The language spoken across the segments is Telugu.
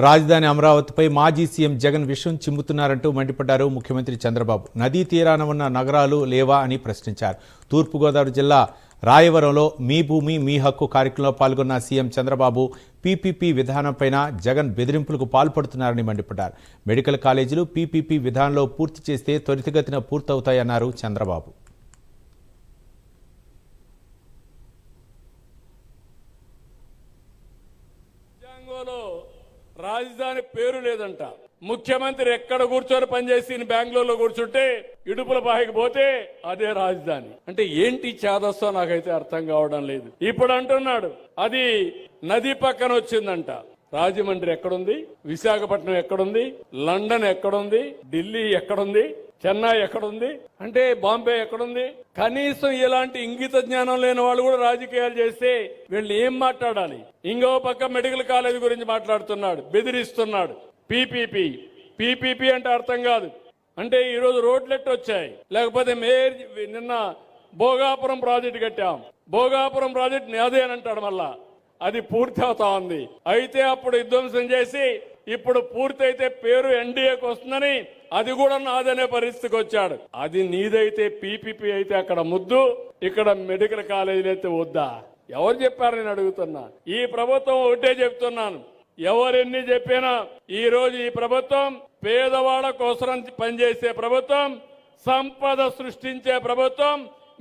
రాజధాని అమరావతిపై మాజీ సీఎం జగన్ విషం చిమ్ముతున్నారంటూ మండిపడ్డారు ముఖ్యమంత్రి చంద్రబాబు. నదీ తీరాన ఉన్న నగరాలు లేవా అని ప్రశ్నించారు. తూర్పుగోదావరి జిల్లా రాయవరంలో మీ భూమి మీ హక్కు కార్యక్రమంలో పాల్గొన్న సీఎం చంద్రబాబు పీపీపీ విధానంపైన జగన్ బెదిరింపులకు పాల్పడుతున్నారని మండిపడ్డారు. మెడికల్ కాలేజీలు పీపీపీ విధానంలో పూర్తి చేస్తే త్వరితగతిన పూర్తవుతాయన్నారు చంద్రబాబు. రాజధాని పేరు లేదంట. ముఖ్యమంత్రి ఎక్కడ కూర్చొని పనిచేసి బెంగళూరులో కూర్చుంటే ఇడుపుల బాయికి పోతే అదే రాజధాని అంటే ఏంటి చేదస్తో నాకైతే అర్థం కావడం లేదు. ఇప్పుడు అంటున్నాడు అది నది పక్కన వచ్చిందంట. రాజమండ్రి ఎక్కడుంది, విశాఖపట్నం ఎక్కడుంది, లండన్ ఎక్కడుంది, ఢిల్లీ ఎక్కడుంది, చెన్నై ఎక్కడుంది, అంటే బాంబే ఎక్కడుంది? కనీసం ఇలాంటి ఇంగిత జ్ఞానం లేని వాళ్ళు కూడా రాజకీయాలు చేస్తే వీళ్ళు ఏం మాట్లాడాలి? ఇంకో పక్క మెడికల్ కాలేజ్ గురించి మాట్లాడుతున్నాడు, బెదిరిస్తున్నాడు. పీపీపీ అంటే అర్థం కాదు. అంటే ఈరోజు రోడ్లెట్ వచ్చాయి, లేకపోతే నిన్న భోగాపురం ప్రాజెక్టు కట్టాం, భోగాపురం ప్రాజెక్టు నాదే అని అంటాడు. మళ్ళా అది పూర్తి అవుతా ఉంది. అయితే అప్పుడు విధ్వంసం చేసి ఇప్పుడు పూర్తయితే పేరు ఎన్డీఏకి వస్తుందని అది కూడా నాదనే పరిస్థితికి వచ్చాడు. అది నీదైతే పీపీపీ అయితే అక్కడ ముద్దు, ఇక్కడ మెడికల్ కాలేజీలు అయితే వద్దా? ఎవరు చెప్పారు నేను అడుగుతున్నా. ఈ ప్రభుత్వం ఒకటే చెప్తున్నాను, ఎవరెన్ని చెప్పినా ఈ రోజు ఈ ప్రభుత్వం పేదవాళ్ళ కోసం పనిచేసే ప్రభుత్వం, సంపద సృష్టించే ప్రభుత్వం,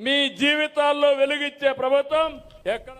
మీ జీవితాల్లో వెలుగిచ్చే ప్రభుత్వం. ఎక్కడ